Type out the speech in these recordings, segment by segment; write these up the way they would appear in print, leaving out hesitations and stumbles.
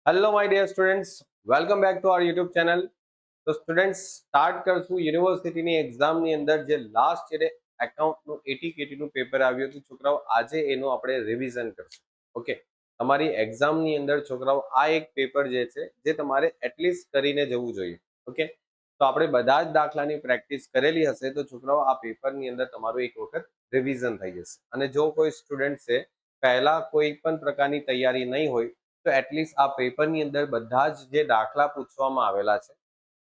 Hello my dear students, welcome back to our YouTube channel. तो students start करશું યુનિવર્સિટીની એક્ઝામની અંદર જે લાસ્ટ યરે એકાઉન્ટનું એટીકેટીનું પેપર આવ્યું હતું છોકરાઓ, આજે એનું આપણે રિવિઝન કરશું. ઓકે, તમારી એક્ઝામની અંદર છોકરાઓ આ એક પેપર જે છે જે તમારે એટલીસ્ટ કરીને જવું જોઈએ. ઓકે, તો આપણે બધા જ દાખલાની પ્રેક્ટિસ કરેલી હશે તો છોકરાઓ આ પેપરની અંદર તમારું એક વખત રિવિઝન થઈ જશે. અને જો કોઈ સ્ટુડન્ટ છે પહેલા કોઈ પણ પ્રકારની તૈયારી નહીં હોય તો એટલીસ્ટ આ પેપરની અંદર બધા જ જે દાખલા પૂછવામાં આવેલા છે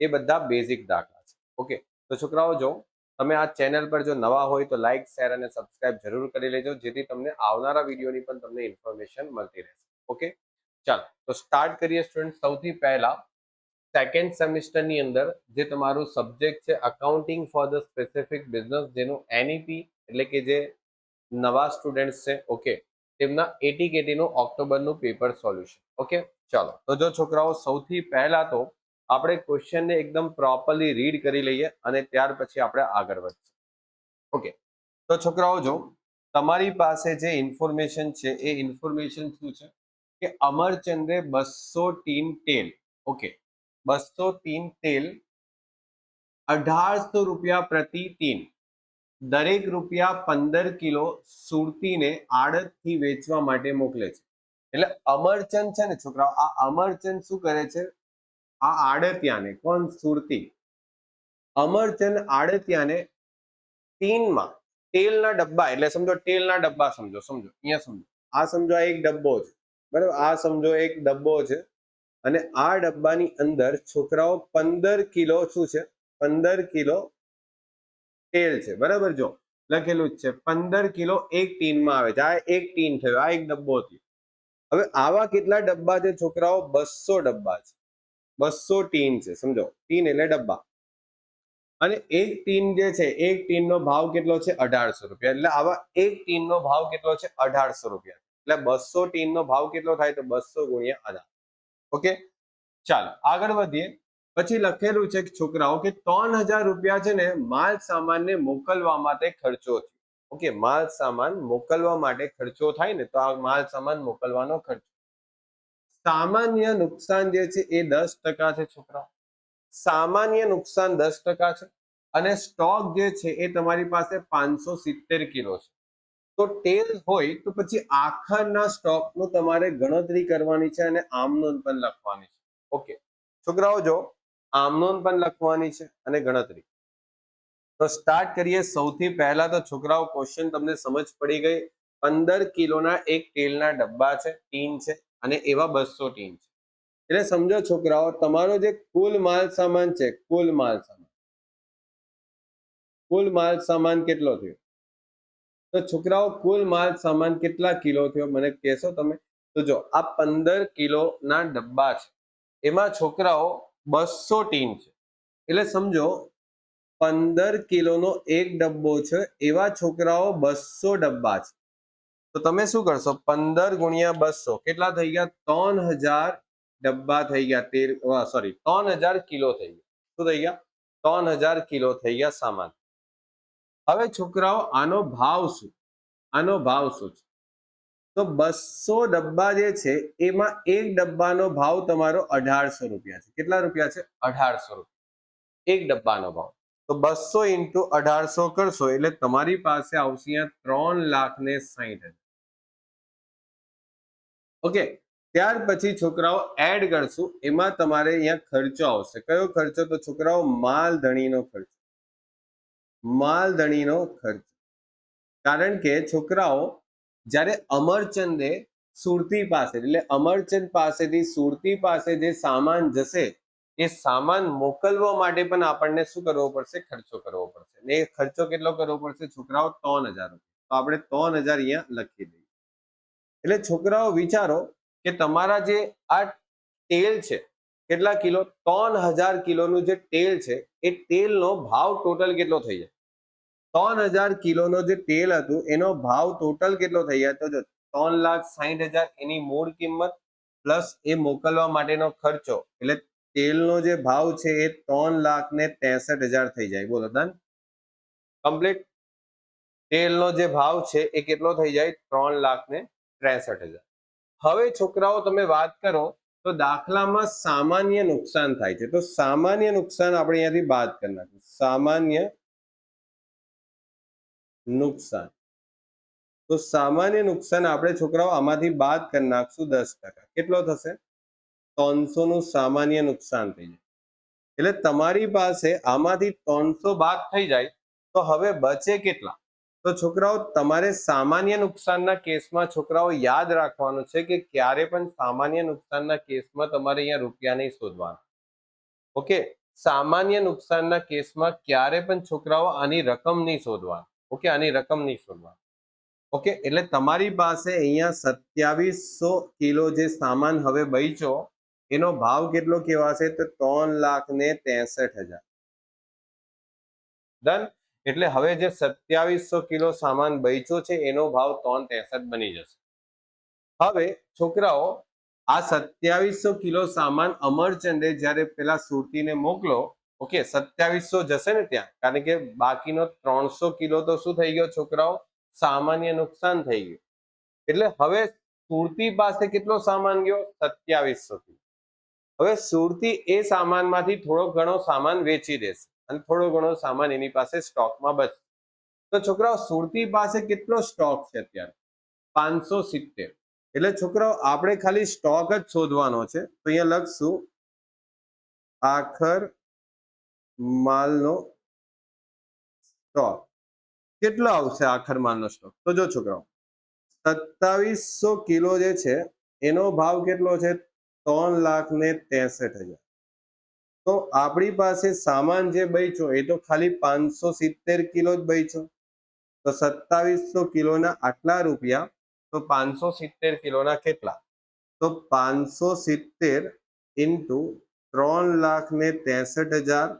એ બધા બેઝિક દાખલા છે. ઓકે, તો છોકરાઓ જો તમે આ ચેનલ પર જો નવા હોય તો લાઈક, શેર અને સબસ્ક્રાઇબ જરૂર કરી લેજો, જેથી તમને આવનારા વિડીયોની પણ તમને ઇન્ફોર્મેશન મળતી રહેશે. ઓકે, ચાલો તો સ્ટાર્ટ કરીએ સ્ટુડન્ટ. સૌથી પહેલા સેકન્ડ સેમિસ્ટરની અંદર જે તમારું સબ્જેક્ટ છે accounting for the specific business, જેનું એનઈપી એટલે કે જે નવા સ્ટુડન્ટ્સ છે, ઓકે, તેમના એટીકેટીનું ઓક્ટોબરનું પેપર સોલ્યુશન. ઓકે, ચાલો તો જો છોકરાઓ સૌથી પહેલા તો આપણે ક્વેશ્ચનને એકદમ પ્રોપરલી રીડ કરી લઈએ અને ત્યાર પછી આપણે આગળ વધીશું. ઓકે, તો છોકરાઓ જો તમારી પાસે જે ઇન્ફોર્મેશન છે એ ઇન્ફોર્મેશન શું છે કે અમરચંદે 200 ટીન તેલ, ઓકે, 200 ટીન તેલ 1800 રૂપિયા પ્રતિ ટીન, દરેક રૂપિયા 15 કિલો સુરતીને આડતથી વેચવા માટે મોકલે છે. એટલે અમરચંદ છે ને છોકરાઓ, આ અમરચંદ શું કરે છે, આ આડતિયાને, કોણ, સુરતી, અમરચંદ આડતિયાને ટીનમાં તેલના ડબ્બા, એટલે સમજો તેલના ડબ્બા, સમજો અહીંયા સમજો, આ સમજો આ એક ડબ્બો છે, બરાબર, આ સમજો એક ડબ્બો છે અને આ ડબ્બાની અંદર છોકરાઓ 15 કિલો શું છે, 15 કિલો તેલ છે, બરાબર. જો લખેલું જ છે 15 કિલો એક ટીનમાં આવે છે. આ એક ટીન થયો, આ એક ડબ્બો થયો. હવે આવા કેટલા ડબ્બા છે છોકરાઓ? 200 ડબ્બા છે, 200 ટીન છે, સમજો, ટીન એટલે ડબ્બા. અને એક ટીન જે છે, એક ટીનનો ભાવ કેટલો છે? 1800 રૂપિયા. એટલે આવા એક ટીનનો ભાવ કેટલો છે? 1800 રૂપિયા. એટલે 200 ટીનનો ભાવ કેટલો થાય? તો 200 ગુણ્યા 18. ઓકે, ચાલો આગળ વધીએ. પછી લખેલું છે કે છોકરાઓ કે 3000 રૂપિયા છે ને માલ સામાનને મોકલવા માટે ખર્ચો છે. ઓકે, માલ સામાન મોકલવા માટે ખર્ચો થાય ને, તો આ માલ સામાન મોકલવાનો ખર્ચો. સામાન્ય નુકસાન જે છે એ 10% છે છોકરાઓ. સામાન્ય નુકસાન 10% છે અને સ્ટોક જે છે એ તમારી પાસે 570 કિલો છે. તો તેલ હોય તો પછી આખરના સ્ટોકનું તમારે ગણતરી કરવાની છે અને આમનોંધ પણ લખવાની છે. ઓકે છોકરાઓ, જો આમનોંધ પણ લખવાની છે અને ગણતરી. તો સ્ટાર્ટ કરીએ. સૌથી પહેલા તો છોકરાઓ ક્વેશ્ચન તમને સમજ પડી ગઈ. 15 કિલોના એક તેલના ડબ્બા છે, ટીન છે, અને એવા 200 ટીન છે. એટલે સમજો છોકરાઓ, તમારો જે કુલ માલ સામાન છે, કુલ માલ સામાન કેટલો થયો? તો છોકરાઓ કુલ માલ સામાન કેટલા કિલો થયો મને કહેશો તમે? તો જો આ 15 કિલોના ડબ્બા છે, એમાં છોકરાઓ 200 ટીન છે. એટલે સમજો 15 કિલોનો એક ડબ્બો છે, એવા છોકરાઓ 200 ડબ્બા છે. તો તમે શું કરશો? 15 ગુણ્યા 200 કેટલા થઈ ગયા? 3000 ડબ્બા થઈ ગયા. 3000 કિલો થઈ ગયા. શું થઈ ગયા? 3000 કિલો થઈ ગયા સામાન. હવે છોકરાઓ આનો ભાવ શું? આનો ભાવ શું છે? તો 200 ડબ્બા જે છે એમાં એક ડબ્બાનો ભાવ તમારો 1800 રૂપિયા છે. કેટલા રૂપિયા છે? 1800 રૂપિયા એક ડબ્બાનો ભાવ. તો 200 ઇન્ટુ 1800 કરશો એટલે તમારી પાસે આવશે અહીંયા 3,60,000. ઓકે, ત્યાર પછી છોકરાઓ એડ કરશું, એમાં તમારે અહીંયા ખર્ચો આવશે. કયો ખર્ચો? તો છોકરાઓ માલધણીનો ખર્ચ. માલધણીનો ખર્ચ. કારણ કે છોકરાઓ જ્યારે અમરચંદે સુરતી પાસે, એટલે અમરચંદ પાસેથી સુરતી પાસે જે સામાન જશે એ સામાન મોકલવા માટે પણ આપણને શું કરવો પડશે? ખર્ચો કરવો પડશે. ને એ ખર્ચો કેટલો કરવો પડશે છોકરાઓ? 3000 રૂપિયા. તો આપણે 3000 અહીંયા લખી દઈએ. એટલે છોકરાઓ વિચારો કે તમારા જે આ તેલ છે, કેટલા કિલો? 3000 કિલોનું જે તેલ છે એ તેલનો ભાવ ટોટલ કેટલો થઈ જાય? 3000 કિલોનો જે તેલ હતું એનો ભાવ ટોટલ કેટલો થઈ જાય? તો જો 3,60,000 એની મૂળ કિંમત પ્લસ એ મોકલવા માટેનો ખર્ચો, એટલે તેલનો જે ભાવ છે એ 3,63,000 થઈ જાય. બોલો, ડન, કમ્પ્લીટ. તેલનો જે ભાવ છે એ કેટલો થઈ જાય? 3,63,000. હવે છોકરાઓ તમે વાત કરો તો દાખલામાં સામાન્ય નુકસાન થાય છે, તો સામાન્ય નુકસાન આપણે અહીંયાથી બાદ કરી નાખીશું. સામાન્ય નુકસાન, તો સામાન્ય નુકસાન આપણે છોકરાઓ આમાંથી બાદ કરી નાખશું 10%. કેટલો થશે? 300 નું સામાન્ય નુકસાન થઈ જાય. એટલે તમારી પાસે આમાંથી 300 બાદ થઈ જાય તો હવે બચે કેટલા? તો છોકરાઓ તમારે સામાન્ય નુકસાનના કેસમાં છોકરાઓ યાદ રાખવાનું છે કે ક્યારે પણ સામાન્ય નુકસાનના કેસમાં તમારે અહીંયા રૂપિયા નહીં શોધવાના. ઓકે, સામાન્ય નુકસાનના કેસમાં ક્યારે પણ છોકરાઓ આની રકમ નહીં શોધવાની. ઓકે, આની રકમ નહીં શોધવાની. ઓકે, એટલે તમારી પાસે અહીંયા 2700 કિલો જે સામાન હવે બચ્યો એનો ભાવ કેટલો કહેવાશે? તો 3,63,000. ડન. એટલે હવે જે 2700 કિલો સામાન બચ્યો છે એનો ભાવ 3,63 બની જશે. હવે છોકરાઓ આ 2700 કિલો સામાન અમરચંદે જ્યારે પેલા સુરતીને મોકલો, ઓકે, 2700 જશે ને ત્યાં, કારણ કે બાકીનો 300 કિલો તો શું થઈ ગયો છોકરાઓ? સામાન્ય નુકસાન થઈ ગયું. એટલે હવે સુરતી પાસે કેટલો સામાન ગયો? 2700 કિલો. હવે સુરતી એ સામાનમાંથી થોડો ઘણો સામાન વેચી દેશે અને થોડો ઘણો સામાન એની પાસે સ્ટોકમાં બચશે. તો છોકરાઓ સુરતી પાસે કેટલો સ્ટોક છે અત્યારે? 570. એટલે છોકરાઓ આપણે ખાલી સ્ટોક જ શોધવાનો છે. તો અહીંયા લખશું આખર માલનો સ્ટોક. કેટલો આવશે આખર માલનો સ્ટોક? તો જો છોકરાઓ 2700 કિલો જે છે એનો ભાવ કેટલો છે? 3,63,000. તો આપણી પાસે સામાન જે બચ્યો એ તો ખાલી 570 કિલો જ બચ્યો. તો 2700 કિલોના આટલા રૂપિયા, તો 570 કિલોના કેટલા? તો 570 ઇન્ટુ 3,63,000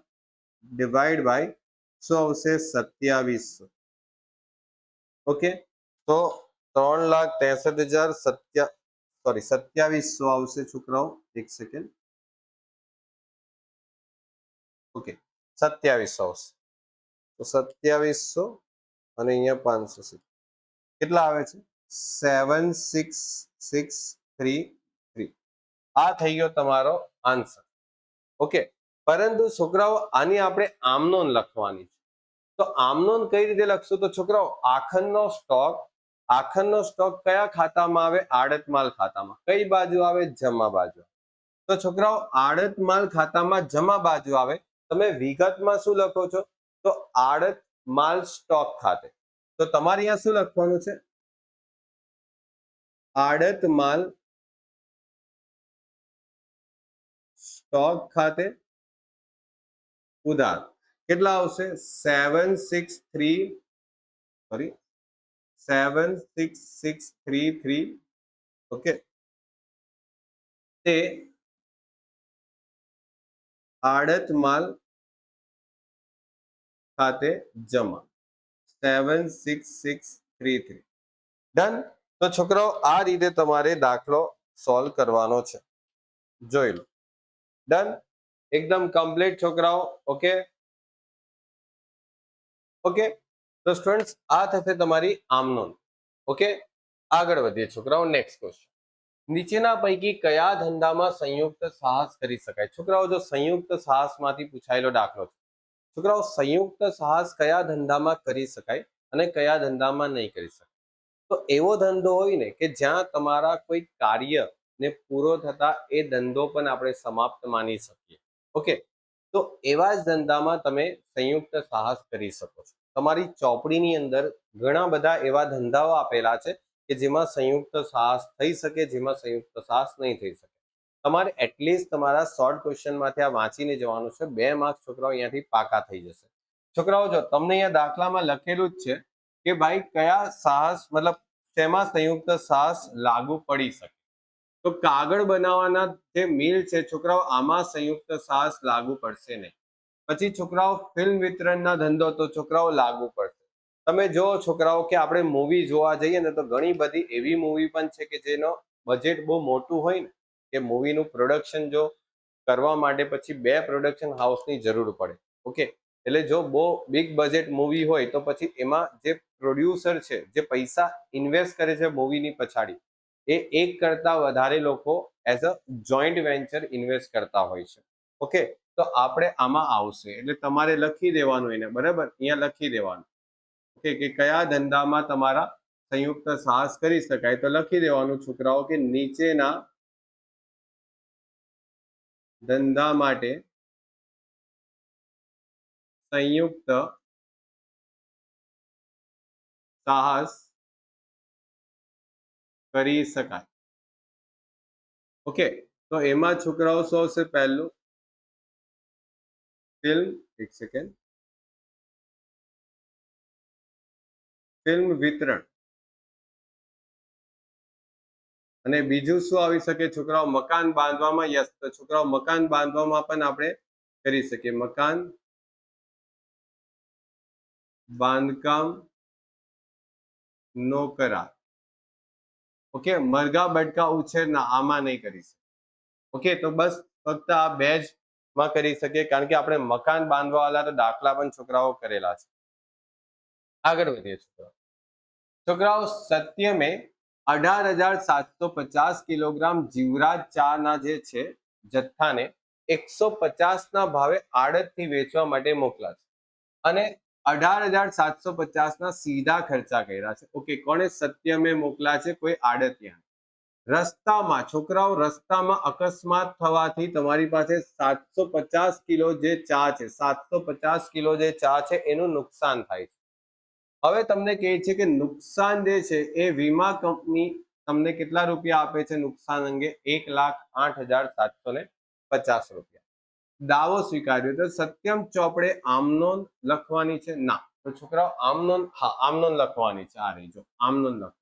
ડિવાઈડ બાય શું આવશે? 2700. ઓકે, તો 3,63,000 2700 આવશે છોકરાઓ. એક સેકન્ડ. ઓકે, 2700 આવશે. તો 2700 અને અહીંયા 570 કેટલા આવે છે? 76633. આ થઈ ગયો તમારો આન્સર. ઓકે, પરંતુ છોકરાઓ આની આપણે આમનોન લખવાની છે. તો આમનોન કઈ રીતે લખશું? તો છોકરાઓ આખરનો સ્ટોક કયા ખાતામાં આવે? આડત માલ ખાતામાં. કઈ બાજુ આવે? જમા બાજુ. તો છોકરાઓ આડત માલ ખાતામાં જમા બાજુ આવે. તમે વિગતમાં શું લખો છો? તો આડત માલ સ્ટોક ખાતે. તો તમારે અહીંયા શું લખવાનું છે? આડત માલ સ્ટોક ખાતે ઉધાર. કેટલા આવશે? 76633. ઓકે, તે આડત માલ ખાતે જમા. 76633. ડન. તો છોકરાઓ આ રીતે તમારે દાખલો સોલ્વ કરવાનો છે. જોઈ લો. ડન. એકદમ કમ્પ્લીટ છોકરાઓ. ઓકે ઓકે, તો સ્ટુડન્ટ્સ આ થશે તમારી આમનોન. ઓકે, આગળ વધીએ છોકરાઓ. Next question. નીચેના પૈકી કયા ધંધામાં સંયુક્ત સાહસ કરી શકાય? છોકરાઓ જો સંયુક્ત સાહસમાંથી પૂછાયેલો દાખલો છે. છોકરાઓ સંયુક્ત સાહસ કયા ધંધામાં કરી શકાય અને કયા ધંધામાં નહીં કરી શકાય? તો એવો ધંધો હોય ને કે જ્યાં તમારા કોઈ કાર્ય ને પૂરો થતા એ ધંધો પણ આપણે સમાપ્ત માની શકીએ. ઓકે, તો એવા જ ધંધામાં તમે સંયુક્ત સાહસ કરી શકો છો. તમારી ચોપડીની અંદર ઘણા બધા એવા ધંધાઓ આપેલા છે કે જેમાં સંયુક્ત સાહસ થઈ શકે, જેમાં સંયુક્ત સાહસ નહીં થઈ શકે. તમારે એટલીસ્ટ તમારા શોર્ટ ક્વેશ્ચનમાંથી આ વાંચીને જવાનું છે. 2 માર્ક્સ છોકરાઓ અહીંયાથી પાકા થઈ જશે. છોકરાઓ જો તમને અહીંયા દાખલામાં લખેલું જ છે કે ભાઈ કયા સાહસ મતલબ શેમાં સંયુક્ત સાહસ લાગુ પડી શકે. તો કાગળ બનાવવાના જે મિલ છે છોકરાઓ આમાં સંયુક્ત સાહસ લાગુ પડશે નહીં. પછી છોકરાઓ ફિલ્મ વિતરણના ધંધો તો છોકરાઓ લાગુ પડશે. તમે જો છોકરાઓ કે આપણે મૂવી જોવા જઈએ ને તો ઘણી બધી એવી મૂવી પણ છે કે જેનો બજેટ બહુ મોટું હોય ને કે મૂવીનું પ્રોડક્શન જો કરવા માટે પછી 2 પ્રોડક્શન હાઉસની જરૂર પડે. ઓકે, એટલે જો બહુ બિગ બજેટ મૂવી હોય તો પછી એમાં જે પ્રોડ્યુસર છે જે પૈસા ઇન્વેસ્ટ કરે છે મૂવીની પછાડી એ એક કરતા વધારે લોકો as a joint venture invest કરતા હોય છે. ઓકે, તો આપણે આમાં આવશે એટલે તમારે લખી દેવાનું એને, બરાબર, અહીંયા લખી દેવાનું. ઓકે, કે કયા ધંધામાં તમારા સંયુક્ત સાહસ કરી શકાય, તો લખી દેવાનું છોકરાઓ કે નીચેના ધંધા માટે સંયુક્ત સાહસ કરી શકાય. ઓકે, તો એમાં છોકરાઓ શું આવશે? પહેલું ફિલ્મ, એક સેકન્ડ, ફિલ્મ વિતરણ. અને બીજું શું આવી શકે છોકરાઓ? મકાન બાંધવામાં. યસ, તો છોકરાઓ મકાન બાંધવામાં પણ આપણે કરી શકીએ. મકાન બાંધકામ નો કરાર. ઓકે, મરઘા બટકા ઉછેરના આમાં નહીં કરી શકે. ઓકે, તો બસ ફક્ત આ બે જ માં કરી શકીએ, કારણ કે આપણે મકાન બાંધવા વાળા તો દાખલા પણ છોકરાઓ કરેલા છે. આગળ વધીએ છોકરાઓ. છોકરાઓ સત્યમે 18,750 કિલોગ્રામ જીવરાજ ચા ના જે છે જથ્થાને 150 ના ભાવે આડતથી વેચવા માટે મોકલા છે, અને 18,750 ના સીધા ખર્ચા કર્યા છે. ઓકે, કોણે સત્યમે મોકલા છે? કોઈ આડતિયા. રસ્તામાં છોકરાઓ, રસ્તામાં અકસ્માત થવાથી તમારી પાસે 750 કિલો જે ચા છે, 750 કિલો જે ચા છે એનું નુકસાન થાય છે. હવે તમને કહે છે કે નુકસાન જે છે એ વીમા કંપની તમને કેટલા રૂપિયા આપે છે નુકસાન અંગે? 1,08,750 રૂપિયા. દાવો સ્વીકાર્યો. તો સત્યમ ચોપડે આમનોંધ લખવાની છે? ના. તો છોકરાઓ આમનોંધ, હા, આમનોંધ લખવાની છે. આ રહી જો આમનોંધ લખ.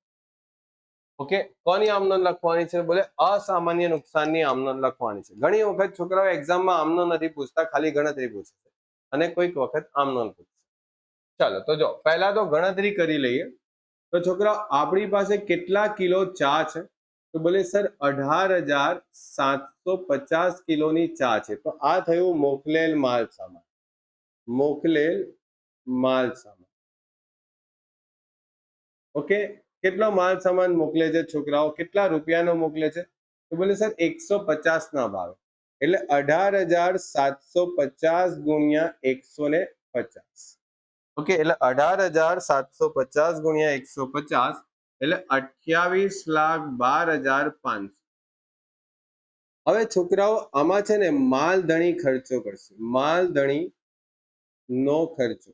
ઓકે, કોની આમનોંધ લખવાની છે? બોલે અસામાન્ય નુકસાનની આમનોંધ લખવાની છે. ઘણી વખત છોકરાઓ એક્ઝામમાં આમનોંધ નથી પૂછતા, ખાલી ગણતરી પૂછે છે, અને કોઈક વખત આમનોંધ પૂછે. ચાલો, તો જો પહેલા તો ગણતરી કરી લઈએ. તો છોકરાઓ આપણી પાસે કેટલા કિલો ચા છે? તો બોલે સર 18,750 કિલોની ચા છે. તો આ થયું મોકલેલ માલ સામાન. મોકલેલ માલ સામાન. ઓકે, કેટલો માલ સામાન મોકલે છે છોકરાઓ? કેટલા રૂપિયાનો મોકલે છે? તો બોલે સર 150 ના ભાવે. એટલે 18,750 ગુણ્યા 150. ઓકે, એટલે 18,750 ગુણ્યા 150 એટલે 28,12,500. હવે છોકરાઓ આમાં છે ને માલધણી ખર્ચો કરશે. માલધણી નો ખર્ચો.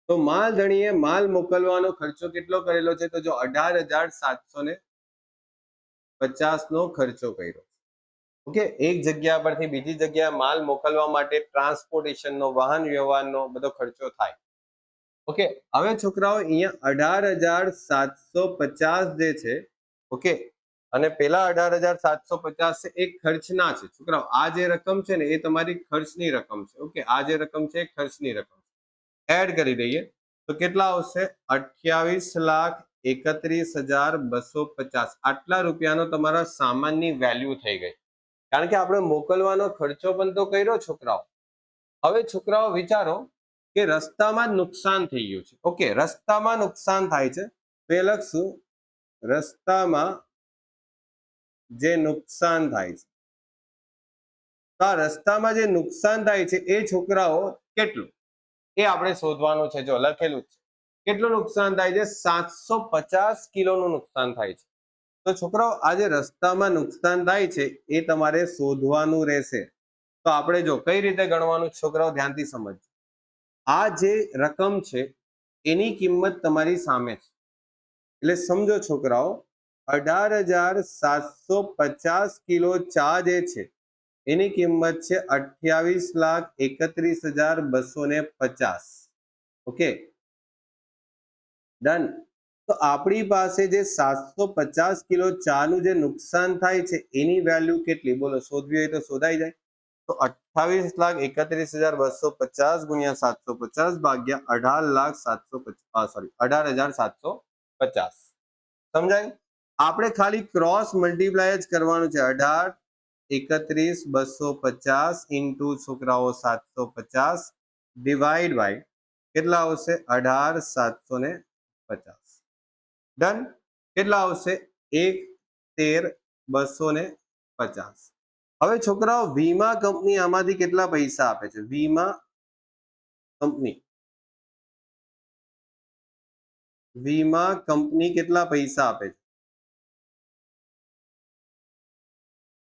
તો માલધણીએ માલ મોકલવાનો ખર્ચો કેટલો કરેલો છે? તો જો 18,750 નો ખર્ચો કર્યો. ઓકે, એક જગ્યા પરથી બીજી જગ્યાએ માલ મોકલવા માટે ટ્રાન્સપોર્ટેશનનો, વાહન વ્યવહારનો બધો ખર્ચો થાય. ઓકે, હવે છોકરાઓ અહીંયા 18,750 જે છે, ઓકે, અને પેલા 18,750 છે એ ખર્ચના છે. છોકરાઓ આ જે રકમ છે ને એ તમારી ખર્ચની રકમ છે. ઓકે, આ જે રકમ છે એ ખર્ચની રકમ છે. એડ કરી દઈએ તો કેટલા આવશે? 28,31,250. આટલા રૂપિયાનો તમારા સામાનની વેલ્યુ થઈ ગઈ, કારણ કે આપણે મોકલવાનો ખર્ચો પણ તો કર્યો છોકરાઓ. હવે છોકરાઓ વિચારો કે રસ્તામાં નુકસાન થઈ ગયું છે. ઓકે, રસ્તામાં નુકસાન થાય છે તો એ લખશું રસ્તામાં જે નુકસાન થાય છે. તો આ રસ્તામાં જે નુકસાન થાય છે એ છોકરાઓ કેટલું એ આપણે શોધવાનું છે. જો લખેલું છે કેટલું નુકસાન થાય છે? 750 કિલોનું નુકસાન થાય છે. તો છોકરાઓ આ જે રસ્તામાં નુકસાન થાય છે એ તમારે શોધવાનું રહેશે. તો આપણે જો કઈ રીતે ગણવાનું છોકરાઓ ધ્યાનથી સમજો. આ જે રકમ છે એની કિંમત તમારી સામે છે, એટલે સમજો છોકરાઓ 18,750 કિલો ચા જે છે એની કિંમત છે 28,31,250. Okay, done. તો આપણી પાસે જે 750 કિલો ચાનું જે નુકસાન થાય છે એની વેલ્યુ કેટલી? બોલો, શોધવી હોય તો શોધાઈ જાય. તો 28,31,250 ગુણ્યા 750 ભાગ્યા 18,750. સમજાય? આપણે ખાલી ક્રોસ મલ્ટીપ્લાય જ કરવાનું છે. 18,31,250 ઇન્ટુ છોકરાઓ 750 ડિવાઈડ બાય કેટલા આવશે? 18,750. ડન. કેટલા આવશે? 1,13,250. હવે છોકરાઓ વીમા કંપની આમાંથી કેટલા પૈસા આપે છે? વીમા કંપની કેટલા પૈસા આપે છે?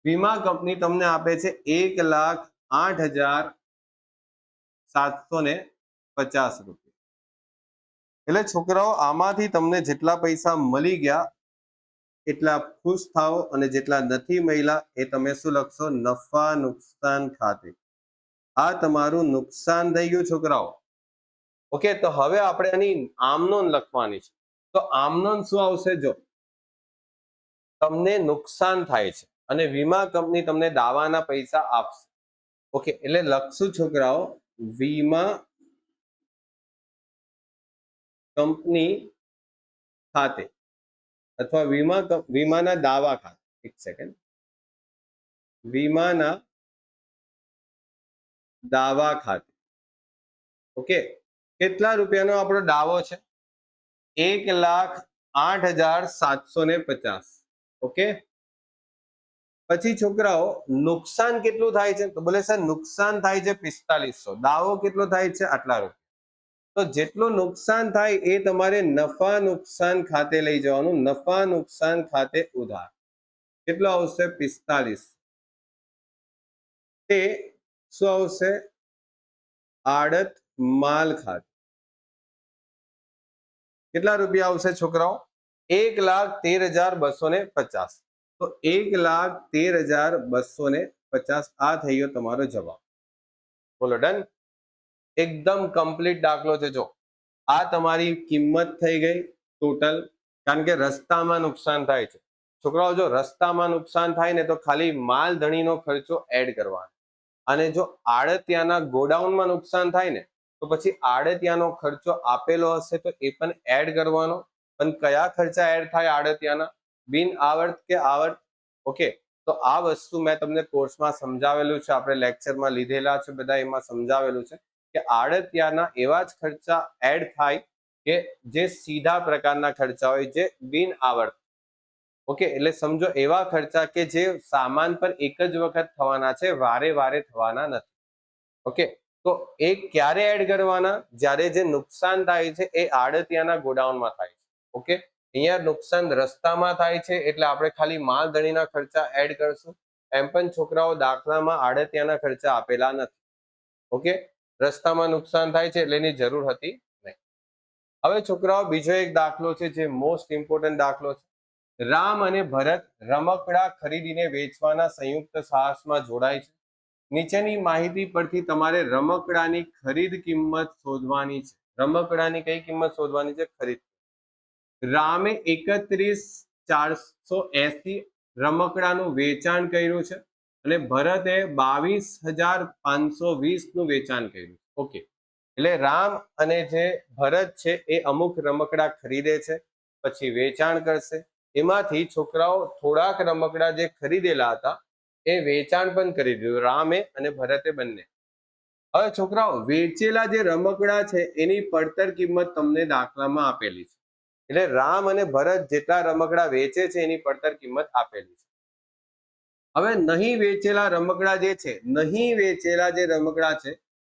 વીમા કંપની તમને આપે છે 1,08,750 રૂપિયા. એટલે છોકરાઓ આમાંથી તમને જેટલા પૈસા મળી ગયા એટલા ખુશ થાઓ, અને જેટલા નથી મળ્યા એ તમે શું લખશો? નફા નુકસાન ખાતે. આ તમારું નુકસાન થઈ ગયું છોકરાઓ. ઓકે, તો હવે આપણે આની આમનોંધ લખવાની છે. તો આમનોંધ શું આવશે? જો તમને નુકસાન થાય છે અને વીમા કંપની તમને દાવાના પૈસા આપશે. ઓકે, એટલે લખશું છોકરાઓ વીમા કંપની ખાતે અથવા વીમાના દાવા ખાતે. એક સેકન્ડ. વીમાના દાવા ખાતે. ઓકે, કેટલા રૂપિયાનો આપણો દાવો છે? 1,08,750. ઓકે, પછી છોકરાઓ નુકસાન કેટલું થાય છે? તો બોલે સર નુકસાન થાય છે 4500. દાવો કેટલો થાય છે? આટલા રૂપિયા. તો જેટલું નુકસાન થાય એ તમારે નફા નુકસાન ખાતે લઈ જવાનું. નફા નુકસાન ખાતે ઉધાર. કેટલો આવશે? 45. તે શું આવશે? આડત માલ ખાતે. કેટલા રૂપિયા આવશે છોકરાઓ? 1,13,250. તો 1,13,250 આ થઈ ગયો તમારો જવાબ. બોલો ડન. એકદમ કમ્પ્લીટ દાખલો છે. જો આ તમારી કિંમત થઈ ગઈ ટોટલ, કારણ કે રસ્તામાં નુકસાન થાય છે. છોકરાઓ જો રસ્તામાં નુકસાન થાય ને તો ખાલી માલધણીનો ખર્ચો એડ કરવાનો, અને જો આડતિયાના ગોડાઉનમાં નુકસાન થાય ને તો પછી આડતિયાનો ખર્ચો આપેલો હશે તો એ પણ એડ કરવાનો. પણ કયા ખર્ચા એડ થાય આડતિયાના? બિન આવર્ત કે આવર્ત? ઓકે, તો આ વસ્તુ મેં તમને કોર્સમાં સમજાવેલું છે, આપણે લેક્ચરમાં લીધેલા છે બધા, એમાં સમજાવેલું છે કે આડતિયાના એવા જ ખર્ચા એડ થાય કે જે સીધા પ્રકારના ખર્ચા હોય, જે બિન આવર્ત. ઓકે, એટલે સમજો એવા ખર્ચા કે જે સામાન પર એક જ વખત થવાના છે, વારે વારે થવાના નથી. ઓકે, તો એ ક્યારે એડ કરવાના? જ્યારે જે નુકસાન થાય છે એ આડતિયાના ગોડાઉનમાં થાય છે. ઓકે, અહીંયા નુકસાન રસ્તામાં થાય છે એટલે આપણે ખાલી માલધણીના ખર્ચા એડ કરશું. એમ પણ છોકરાઓ દાખલામાં આડતિયાના ખર્ચા આપેલા નથી. ઓકે, રસ્તામાં નુકસાન થાય છે એટલે એની જરૂર હતી નહીં. હવે છોકરાઓ બીજો એક દાખલો છે જે મોસ્ટ ઇમ્પોર્ટન્ટ દાખલો છે. રામ અને ભરત રમકડા ખરીદીને વેચવાના સંયુક્ત સાહસમાં જોડાય છે. નીચેની માહિતી પરથી તમારે રમકડાની ખરીદ કિંમત શોધવાની છે. રમકડાની કઈ કિંમત શોધવાની છે? ખરીદ. રામે 31,480 રમકડાનું વેચાણ કર્યું છે અને ભરતે 22,520 નું વેચાણ કર્યું. ઓકે, એટલે રામ અને જે ભરત છે એ અમુક રમકડા ખરીદે છે, પછી વેચાણ કરશે. એમાંથી છોકરાઓ થોડાક રમકડા જે ખરીદેલા હતા એ વેચાણ પણ કરી દીધું, રામે અને ભરતે બંને. હવે છોકરાઓ વેચેલા જે રમકડા છે એની પડતર કિંમત તમને દાખલામાં આપેલી છે. એટલે રામ અને ભરત જેટલા રમકડા વેચે છે એની પડતર કિંમત આપેલી છે. હવે નહીં વેચેલા રમકડા જે છે, નહીં વેચેલા જે રમકડા છે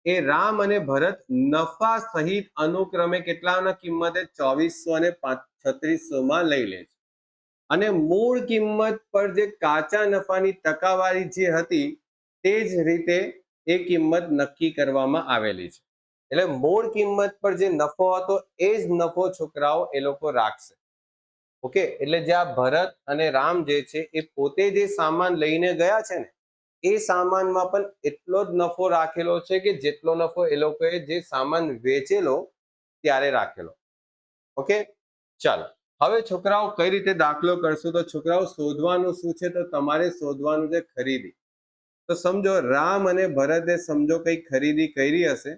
એ રામ અને ભરત નફા સહિત અનુક્રમે કેટલાના કિંમતે 2400 અને 3600 માં લઈ લે છે. અને મૂળ કિંમત પર જે કાચા નફાની ટકાવારી જે હતી તે જ રીતે એ કિંમત નક્કી કરવામાં આવેલી છે. એટલે મૂળ કિંમત પર જે નફો હતો એ જ નફો છોકરાઓ એ લોકો રાખશે. ઓકે, એટલે જે આ ભરત અને રામ જે છે એ પોતે જે સામાન લઈને ગયા છે ને એ સામાનમાં પણ એટલો જ નફો રાખેલો છે કે જેટલો નફો એ લોકોએ જે સામાન વેચેલો ત્યારે રાખેલો. ઓકે, ચાલો હવે છોકરાઓ કઈ રીતે દાખલો કરશું? તો છોકરાઓ શોધવાનું શું છે? તો તમારે શોધવાનું છે ખરીદી. તો સમજો રામ અને ભરતે સમજો કઈ ખરીદી કરી હશે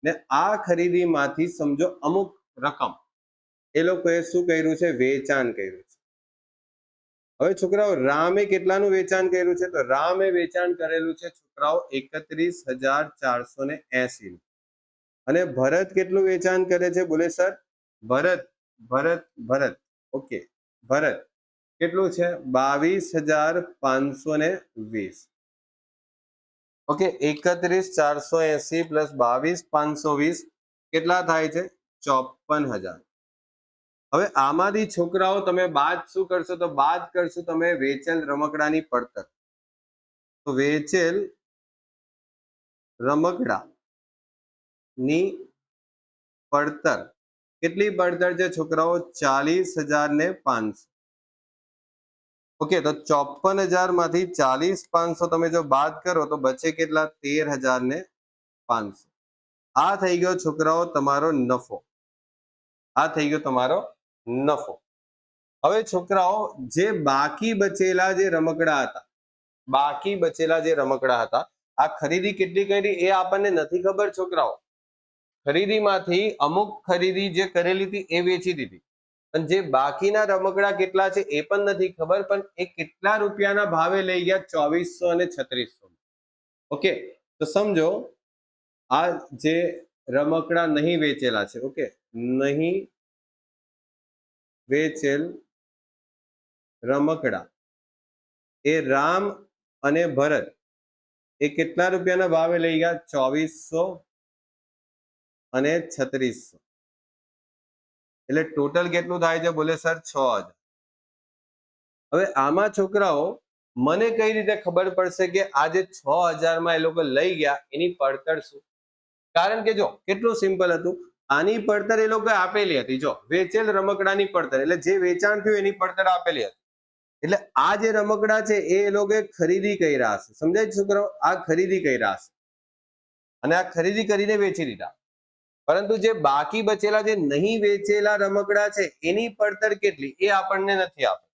ને આ ખરીદીમાંથી સમજો અમુક રકમ એ લોકોએ શું કર્યું છે? વેચાણ કર્યું છે. હવે છોકરાઓ રામે કેટલાનું વેચાણ કર્યું છે? તો રામે વેચાણ કરેલું છે છોકરાઓ 31,480 નું. અને ભરત કેટલું વેચાણ કરે છે? બોલે સર ભરત. ઓકે, ભરત કેટલું છે 22,520. ઓકે 31,480 પ્લસ 22,520 કેટલા થાય છે 54,000. હવે આમાંથી છોકરાઓ તમે બાદ શું કરશો તો બાદ કરશો તમે વેચેલ રમકડાની પડતર. તો વેચેલ રમકડાની પડતર કેટલી પડતર છે છોકરાઓ 40,500. ઓકે તો 54,000 માંથી 40,500 તમે જો બાદ કરો તો બચે કેટલા 13,500. આ થઈ ગયો છોકરાઓ તમારો નફો. આ થઈ ગયો તમારો નફો. હવે છોકરાઓ જે બાકી બચેલા જે રમકડા હતા આ ખરીદી કેટલી કરી એ આપણને નથી ખબર છોકરાઓ. ખરીદીમાંથી અમુક ખરીદી જે કરેલી હતી એ વેચી દીધી, પણ જે બાકીના રમકડા કેટલા છે એ પણ નથી ખબર, પણ એ કેટલા રૂપિયાના ભાવે લઈ ગયા 2400 અને 3600. ઓકે તો સમજો આ જે રમકડા નહીં વેચેલા છે, ઓકે નહીં વેચેલ રમકડા એ રામ અને ભરત એ કેટલા રૂપિયાના ભાવે લઈ ગયા 2400 અને 3600. એટલે ટોટલ કેટલું થાય છે બોલે સર 6000. હવે આમાં છોકરાઓ મને કઈ રીતે ખબર પડશે કે આ જે 6000 માં એ લોકો લઈ ગયા એની પડતર શું? કારણ કે જો કેટલું સિમ્પલ હતું, આની પડતર એ લોકો આપેલી હતી. જો વેચેલ રમકડાની પડતર એટલે જે વેચાણ થયું એની પડતર આપેલી હતી. એટલે આ જે રમકડા છે એ લોકોએ ખરીદી કર્યા હશે. સમજાય છોકરાઓ? આ ખરીદી કર્યા હશે અને આ ખરીદી કરીને વેચી દીધા. પરંતુ જે બાકી બચેલા જે નહીં વેચેલા રમકડા છે એની પડતર કેટલી એ આપણને નથી આપી.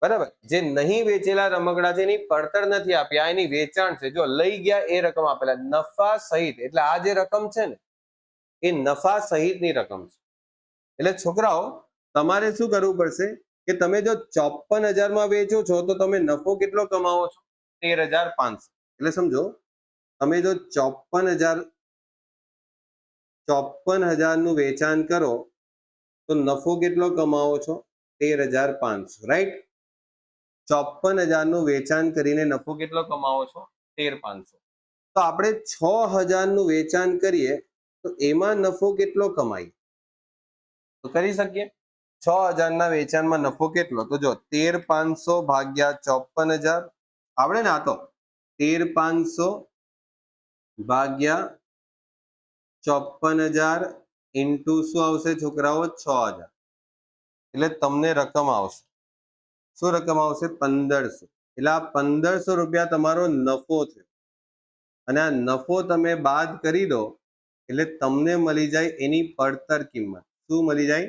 બરાબર, જે નહીં વેચેલા રમકડા છે એની પડતર નથી આપી, આ એની વેચાણ છે. જો લઈ ગયા એ રકમ આપેલા નફા સહિત, એટલે આ જે રકમ છે ને એ નફા સહિતની રકમ છે. એટલે છોકરાઓ તમારે શું કરવું પડશે કે તમે જો 54,000 માં વેચો છો તો તમે નફો કેટલો કમાવો છો 13,500. એટલે સમજો તમે જો 54,000 નું વેચાણ કરો તો નફો કેટલો કમાવો છો 13,500. રાઈટ, 54,000 નું વેચાણ કરીને નફો કેટલો કમાવો છો 13,500. તો આપણે 6,000 નું વેચાણ કરીએ તો એમાં નફો કેટલો કમાઈ તો કરી શકીએ. 6,000 ના વેચાણમાં નફો કેટલો? તો જો 13,500 ભાગ્યા 54,000 આવડે ને? આ તો 13,500 ભાગ્યા 54,000 ઇન્ટુ શું આવશે છોકરાઓ 6,000. એટલે તમને રકમ આવશે, શું રકમ આવશે 1,500. એટલે આ 1,500 રૂપિયા તમારો નફો થયો અને આ નફો તમે બાદ કરી દો એટલે તમને મળી જાય એની પડતર કિંમત. શું મળી જાય?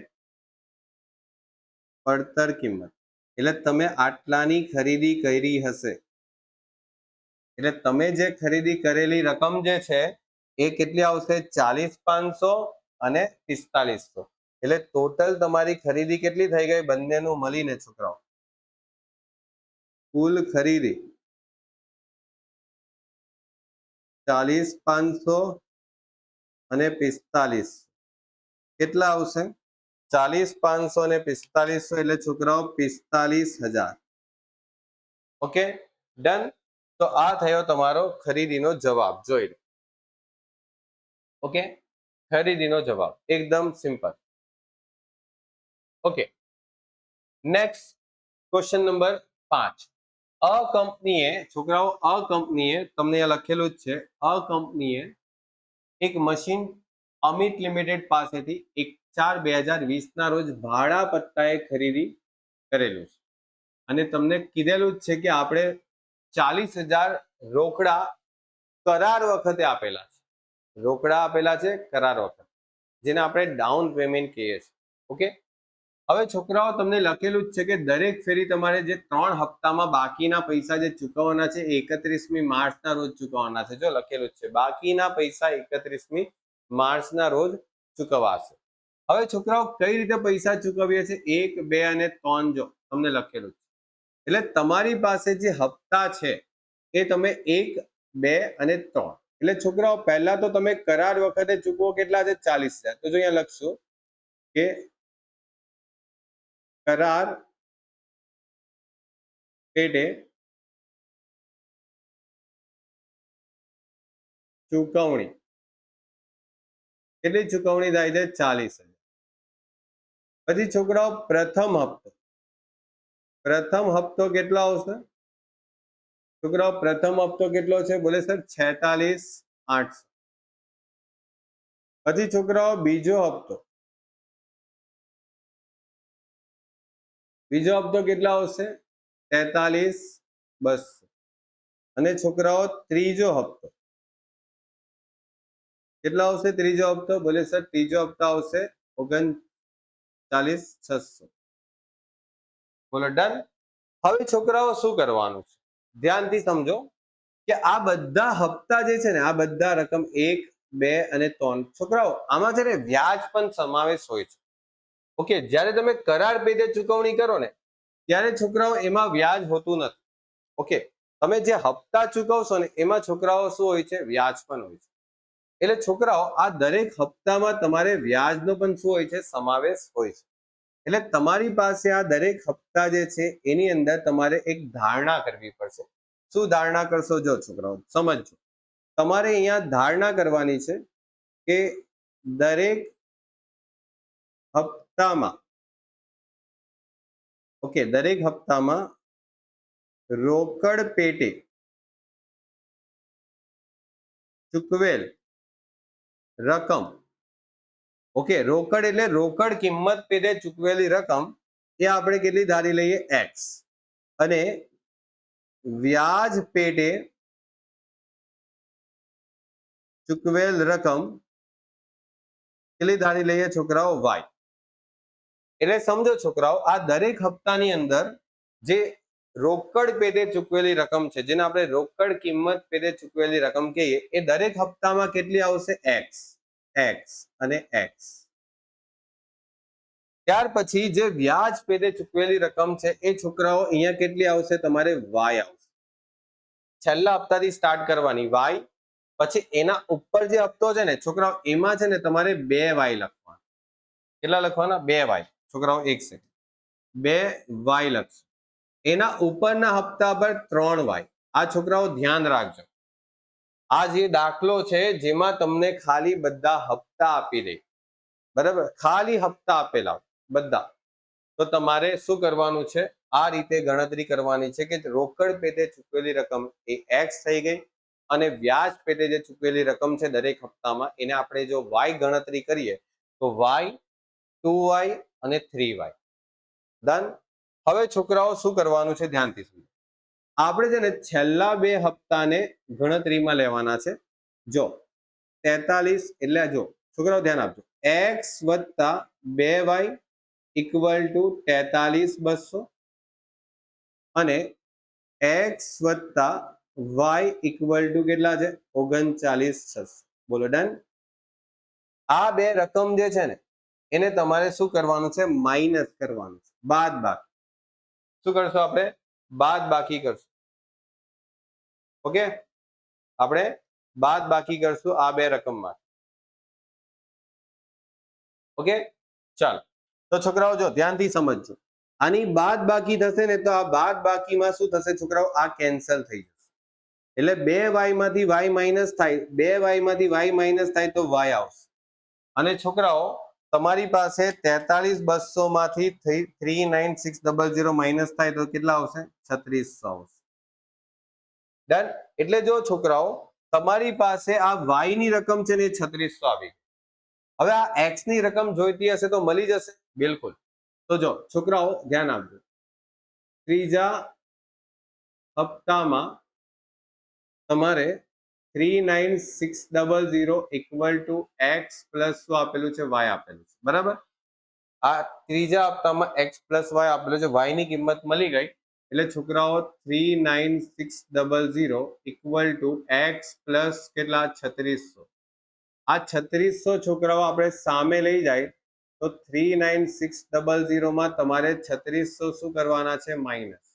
પડતર કિંમત. એટલે તમે આટલાની ખરીદી કરી હશે. એટલે તમે જે ખરીદી કરેલી રકમ જે છે એ કેટલી આવશે 40,500 અને 4500. એટલે ટોટલ તમારી ખરીદી કેટલી થઈ ગઈ બંનેનું મળીને છોકરાઓ? કુલ ખરીદી 40,500 અને 4500 કેટલા આવશે? 40,500 અને 4500 એટલે છોકરાઓ 45,000. Okay done. તો આ થયો તમારો ખરીદીનો જવાબ. જોઈ લો. ઓકે, ખરીદીનો જવાબ એકદમ simple. Okay, next question number 5. અ કંપનીએ છોકરાઓ તમને અહીંયા લખેલું જ છે, અ કંપનીએ એક મશીન અમિત લિમિટેડ પાસેથી 1/4/2020 ના રોજ ભાડા પટ્ટાએ ખરીદી કરેલું છે અને તમને કીધેલું જ છે કે આપણે 40,000 રોકડા કરાર વખતે આપેલા છે. રોકડા આપેલા છે કરાર વખતે, જેને આપણે ડાઉન પેમેન્ટ કહીએ છીએ. ઓકે, હવે છોકરાઓ તમને લખેલું જ છે કે દરેક ફેરી તમારે જે 3 હપ્તામાં બાકીના પૈસા જે ચૂકવવાના છે 31મી માર્ચના રોજ ચૂકવવાના છે. જો લખેલું જ છે બાકીના પૈસા 31મી માર્ચના રોજ ચૂકવાશે. હવે છોકરાઓ કઈ રીતે પૈસા ચૂકવીએ છીએ? 1, 2 અને 3 જો તમને લખેલું છે. એટલે તમારી પાસે જે હપ્તા છે એ તમે 1, 2 અને 3. એટલે છોકરાઓ પહેલા તો તમે કરાર વખતે ચૂકવો કેટલા છે 40,000. તો જો અહીંયા લખશું કે કરાર પેટે ચુકવણી, કેટલી ચુકવણી થાય છે? 40,000. પછી છોકરાઓ પ્રથમ હપ્તો કેટલો આવશે? છોકરાઓ પ્રથમ હપ્તો કેટલો છે? બોલે સર 46,800. પછી છોકરાઓ બીજો હપ્તો કેટલો આવશે? 43,200. અને છોકરાઓ ત્રીજો હપ્તો કેટલો આવશે? ત્રીજો હપ્તો બોલે સર ત્રીજો હપ્તો આવશે 39,600. બોલો ડન. હવે છોકરાઓ શું કરવાનું છે? ધ્યાનથી સમજો કે આ બધા હપ્તા જે છે ને, આ બધા રકમ 1, 2 અને 3, છોકરાઓ આમાં છે ને વ્યાજ પણ સમાવેશ હોય છે. ઓકે, જ્યારે તમે કરાર પેટે ચૂકવણી કરો ને ત્યારે છોકરાઓ એમાં વ્યાજ હોતું નથી. ઓકે, તમે જે હપ્તા ચૂકવશો ને એમાં છોકરાઓ શું હોય છે? વ્યાજ પણ હોય છે. એટલે છોકરાઓ આ દરેક હપ્તામાં તમારે વ્યાજનો પણ શું હોય છે? સમાવેશ હોય છે. એટલે તમારી પાસે આ દરેક હપ્તા જે છે એની અંદર તમારે એક ધારણા કરવી પડશે. શું ધારણા કરશો? જો છોકરાઓ સમજજો, તમારે અહીંયા ધારણા કરવાની છે કે દરેક હપ્તામાં, ઓકે, દરેક હપ્તામાં રોકડ પેટે ચૂકવેલ રકમ, ઓકે, રોકડ એટલે રોકડ કિંમત પેટે ચૂકવેલી રકમ એ આપણે કેટલી ધારી લઈએ? x. અને વ્યાજ પેટે ચૂકવેલ રકમ કેટલી ધારી લઈએ છોકરાઓ? y. એટલે સમજો છોકરાઓ, આ દરેક હપ્તાની અંદર જે રોકડ પેટે ચૂકવેલી રકમ છે, જેને આપણે રોકડ કિંમત પેટે ચૂકવેલી રકમ કહીએ, એ દરેક હપ્તામાં કેટલી આવશે? x, x અને x. ત્યાર પછી જે વ્યાજ પેટે ચૂકવેલી રકમ છે એ છોકરાઓ અહીંયા કેટલી આવશે? તમારે y આવશે. છેલ્લા હપ્તાથી સ્ટાર્ટ કરવાની y, પછી એના ઉપર જે હપ્તો છે ને છોકરાઓ એમાં છે ને તમારે 2y લખવાના. કેટલા લખવાના? 2y. છોકરાઓ એક સેકન્ડ, 2y લખશો. એના ઉપરના હપ્તા પર 3y. આ છોકરાઓ ધ્યાન રાખજો, આ જે દાખલો છે જેમાં તમને ખાલી બધા હપ્તા આપી દે, બરાબર, ખાલી હપ્તા આપેલા બધા, તો તમારે શું કરવાનું છે? આ રીતે ગણતરી કરવાની છે કે રોકડ પેટે ચૂકવેલી રકમ એ x થઈ ગઈ, અને વ્યાજ પેટે જે ચૂકવેલી રકમ છે દરેક હપ્તામાં એને આપણે જો y ગણતરી કરીએ તો y, 2y અને 3y. ડન. હવે છોકરાઓ શું કરવાનું છે? ધ્યાનથી સમજો. આપણે છે ને છેલ્લા 2 હપ્તાને ગણતરીમાં લેવાના છે. જો 43 એટલે જો છોકરાઓ ધ્યાન આપજો, x વત્તા 2y ઇક્વલ ટુ 43,200 અને x વત્તા y ઇક્વલ ટુ કેટલા છે? 39,600. બોલો ડન. આ બે રકમ જે છે ને એને તમારે શું કરવાનું છે? માઇનસ કરવાનું છે, બાદ બાકી. શું કરશો આપણે? બાદ બાકી કરશું. ઓકે, આપણે બાદ બાકી કરશું આ બે રકમમાં. ઓકે, ચાલો. તો છોકરાઓ જો ધ્યાનથી સમજજો, આની બાદ બાકી થશે ને તો આ બાદ બાકીમાં શું થશે છોકરાઓ? આ કેન્સલ થઈ જશે. એટલે 2y માંથી y માઇનસ થાય, 2y માંથી y માઇનસ થાય તો y આવશે. અને છોકરાઓ તમારી પાસે 43,200 માંથી 39,600 માઇનસ થાય તો કેટલા આવશે? 3600 આવશે. ડન. એટલે જો છોકરાઓ તમારી પાસે આ y ની રકમ છે ને 3600 આવી. હવે આ x ની રકમ જોઈતી હશે તો મળી જશે? બિલકુલ. તો જો છોકરાઓ ધ્યાન આપજો, ત્રીજા હપ્તામાં તમારે 39,600 ઇક્વલ ટુ x પ્લસ શું આપેલું છે? y આપેલું છે, બરાબર. આ ત્રીજા હપ્તામાં x પ્લસ y આપેલું છે, y ની કિંમત મળી ગઈ. એટલે છોકરાઓ 39,600 ઇક્વલ ટુ x પ્લસ કેટલા? 3600. આ 3600 છોકરાઓ આપણે સામે લઈ જાય તો 39,600 માં તમારે 3600 શું કરવાના છે? માઇનસ.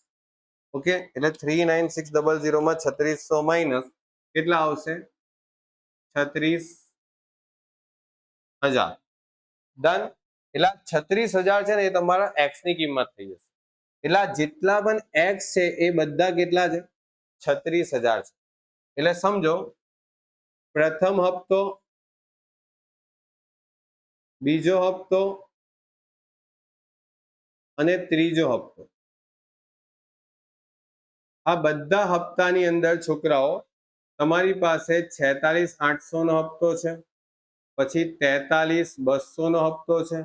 ઓકે, એટલે 39,600 માં 3600 માઇનસ કેટલા આવશે? 36,000. ડન. એટલે 36,000 છે ને એ તમારા x ની કિંમત થઈ જશે. એટલે આ જેટલા પણ એક્સ છે એ બધા કેટલા છે? 36,000 છે. એટલે સમજો પ્રથમ હપ્તો, બીજો હપ્તો અને ત્રીજો હપ્તો, આ બધા હપ્તાની અંદર છોકરાઓ તમારી પાસે 46,800 નો હપ્તો છે, પછી 43,200 નો હપ્તો છે,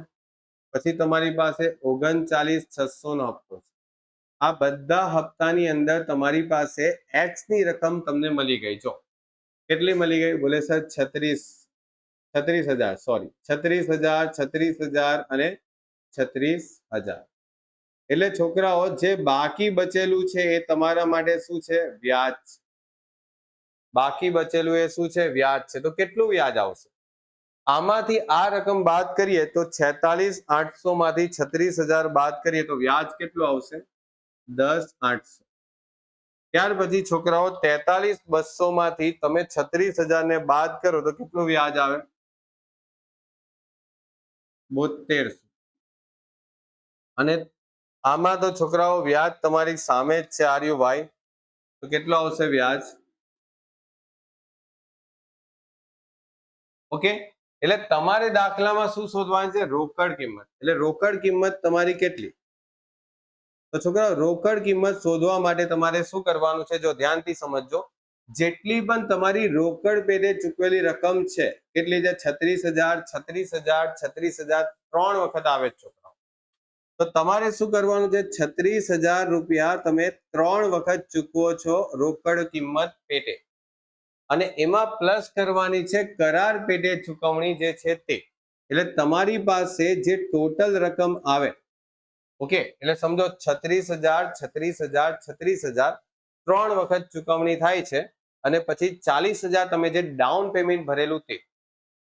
પછી તમારી પાસે 39,600 નો હપ્તો છે. આ બધા હપ્તાની અંદર તમારી પાસે એક્સ ની રકમ તમને મળી ગઈ. જો કેટલી મળી ગઈ? બોલે સર 36,000 સોરી 36,000, 36,000 અને 36,000. એટલે છોકરાઓ જે બાકી બચેલું છે એ તમારા માટે શું છે? વ્યાજ. બાકી બચેલું એ શું છે? વ્યાજ છે. તો કેટલું વ્યાજ આવશે? આમાંથી આ રકમ બાદ કરીએ તો 46,800 માંથી 36,000 બાદ કરીએ તો વ્યાજ કેટલું આવશે? 10,800. ત્યાર પછી છોકરાઓ 43,200 માંથી તમે 36,000 ને બાદ કરો તો કેટલું વ્યાજ આવે? 7200. અને આમાં તો છોકરાઓ વ્યાજ તમારી સામે જ છે, આર યુ વાય. તો કેટલું આવશે વ્યાજ? ઓકે, એટલે તમારે દાખલામાં શું શોધવાનું છે? રોકડ કિંમત. એટલે રોકડ કિંમત તમારી કેટલી? તો છોકરાઓ રોકડ કિંમત શોધવા માટે તમારે શું કરવાનું છે? જો ધ્યાનથી સમજજો, જેટલી પણ તમારી રોકડ પેટે ચૂકવેલી રકમ છે કેટલી છે? 36,000, 36,000, 36,000 3 વખત આવે છે છોકરાઓ. તો તમારે શું કરવાનું છે? 36,000 રૂપિયા તમે 3 વખત ચૂકવો છો રોકડ કિંમત પેટે, અને એમાં પ્લસ કરવાની છે કરાર પેટે ચૂકવણી જે છે તે. એટલે તમારી પાસે જે ટોટલ રકમ આવે, ઓકે, એટલે સમજો 36,000, 36,000, 36,000 3 વખત ચૂકવણી થાય છે, અને પછી 40,000 તમે જે ડાઉન પેમેન્ટ ભરેલું તે.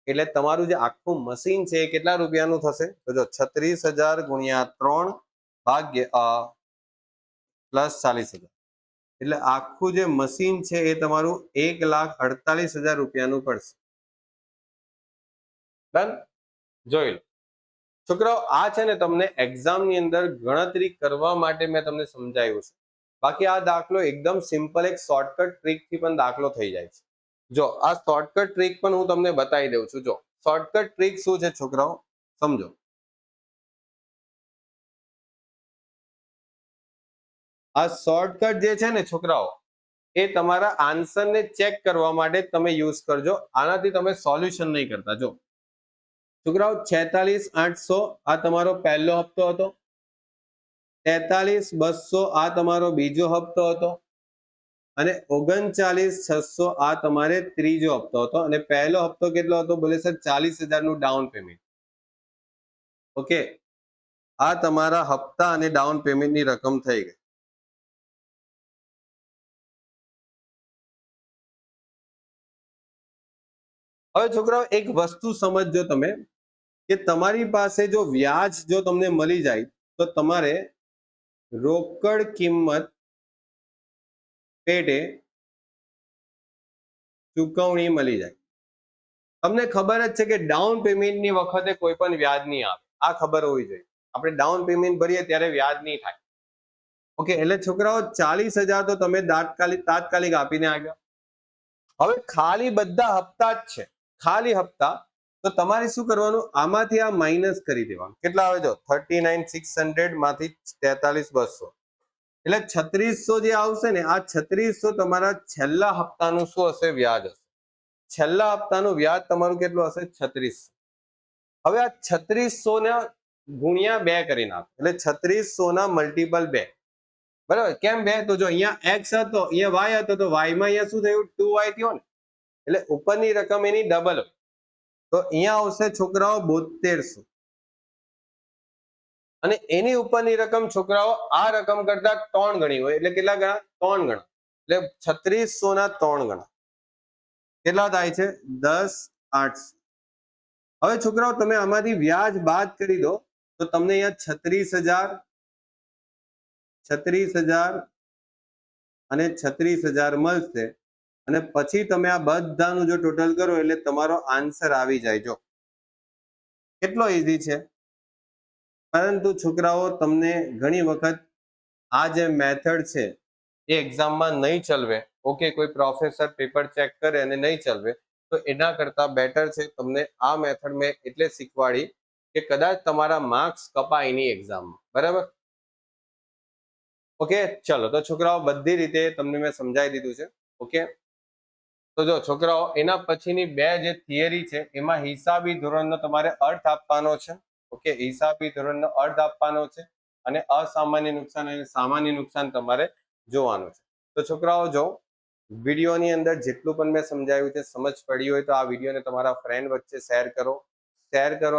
એટલે તમારું જે આખું મશીન છે એ કેટલા રૂપિયાનું થશે? તો જો 36,000 ગુણ્યા 3 ભાગ્યા પ્લસ 40,000, એટલે આખું જે મશીન છે એ તમારું 1,48,000 રૂપિયાનું પડશે. ડન? જોઈ લો છોકરાઓ, આ છે ને તમને એક્ઝામની અંદર ગણતરી કરવા માટે મેં તમને સમજાવ્યું છે. બાકી આ દાખલો એકદમ સિમ્પલ એક શોર્ટકટ ટ્રીક થી પણ દાખલો થઈ જાય છે. જો આ શોર્ટકટ ટ્રીક પણ હું તમને બતાવી દઉં છું. જો શોર્ટકટ ટ્રીક શું છે છોકરાઓ સમજો. આ શોર્ટકટ જે છે ને છોકરાઓ એ તમારા આન્સરને ચેક કરવા માટે તમે યુઝ કરજો. આનાથી તમે સોલ્યુશન નહીં કરતા. જો છોકરાઓ 46,800 આ તમારો પહેલો હપ્તો હતો, 43,200 આ તમારો બીજો હપ્તો હતો, અને 39,600 આ તમારે ત્રીજો હપ્તો હતો. અને પહેલો હપ્તો કેટલો હતો? બોલે સર 40,000 નું ડાઉન પેમેન્ટ. ઓકે, આ તમારા હપ્તા અને ડાઉન પેમેન્ટની રકમ થઈ ગઈ. હવે છોકરાઓ એક વસ્તુ સમજજો તમે, કે તમારી પાસે જો વ્યાજ જો તમને મળી જાય તો તમારે રોકડ કિંમત પેટે ચૂકવણી મળી જાય. તમને ખબર જ છે કે ડાઉન પેમેન્ટની વખતે કોઈ પણ વ્યાજ નહીં આવે. આ ખબર હોવી જોઈએ. આપણે ડાઉન પેમેન્ટ ભરીએ ત્યારે વ્યાજ નહીં થાય. ઓકે, એટલે છોકરાઓ 40,000 તો તમે તાત્કાલિક આપીને આવ્યા. હવે ખાલી બધા હપ્તા જ છે, ખાલી હપ્તા. તો તમારે શું કરવાનું? આમાંથી આ માઇનસ કરી દેવાનું. કેટલા આવે? જો 39,600 માંથી 43,200, એટલે 3600 જે આવશે ને, આ 3600 તમારા છેલ્લા હપ્તાનું શું હશે? વ્યાજ હશે. છેલ્લા હપ્તાનું વ્યાજ તમારું કેટલું હશે? 3600. હવે આ 3600 ને ગુણ્યા 2 કરી નાખો, એટલે 3600 ના મલ્ટીપલ 2. બરાબર? કેમ 2? તો જો અહીંયા x હતો, અહીંયા y હતો, તો y માં અહીંયા શું થયું? 2y થયો ને. એટલે ઉપરની રકમ એની ડબલ હોય. તો અહીંયા આવશે છોકરાઓ 7200, અને એની ઉપરની રકમ છોકરાઓ આ રકમ કરતા 3 ગણી હોય. એટલે કેટલા ગણા? 3 ગણા. એટલે 3600 ના 3 ગણા કેટલા થાય છે? 10,800. હવે છોકરાઓ તમે આમાંથી વ્યાજ બાદ કરી દો તો તમને અહીંયા 36,000 અને 36,000 મળશે. અને પછી તમે આ બધાનું જો ટોટલ કરો એટલે તમારો આન્સર આવી જાય. જો કેટલો ઈઝી છે. પરંતુ છોકરાઓ તમને ઘણી વખત આ જે મેથડ છે એ એક્ઝામમાં નહીં ચલવે, ઓકે, કોઈ પ્રોફેસર પેપર ચેક કરે અને નહીં ચલવે, તો એના કરતા બેટર છે તમને આ મેથડ મેં એટલે શીખવાડી કે કદાચ તમારા માર્ક્સ કપાય નહીં એક્ઝામમાં, બરાબર? ઓકે, ચલો તો છોકરાઓ બધી રીતે તમને મેં સમજાવી દીધું છે. ઓકે, તો જો છોકરાઓ એના પછીની બે જે થિયરી છે એમાં હિસાબી ધોરણનો તમારે અર્થ આપવાનો છે. ઓકે, હિસાબી ધોરણનો અર્થ આપવાનો છે અને અસામાન્ય નુકસાન અને સામાન્ય નુકસાન તમારે જોવાનું છે. તો છોકરાઓ જો વિડીયોની અંદર જેટલું પણ મેં સમજાવ્યું છે, સમજ પડી હોય તો આ વિડીયોને તમારા ફ્રેન્ડ વચ્ચે શેર કરો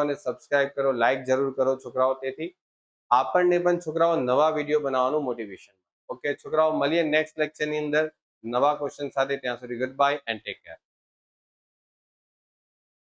અને સબસ્ક્રાઇબ કરો, લાઈક જરૂર કરો છોકરાઓ, તેથી આપણને પણ છોકરાઓ નવા વિડીયો બનાવવાનું મોટિવેશન. ઓકે છોકરાઓ, મળીએ નેક્સ્ટ લેક્ચરની અંદર નવા ક્વેશ્ચન સાથે. ત્યાં સુધી good bye and take care.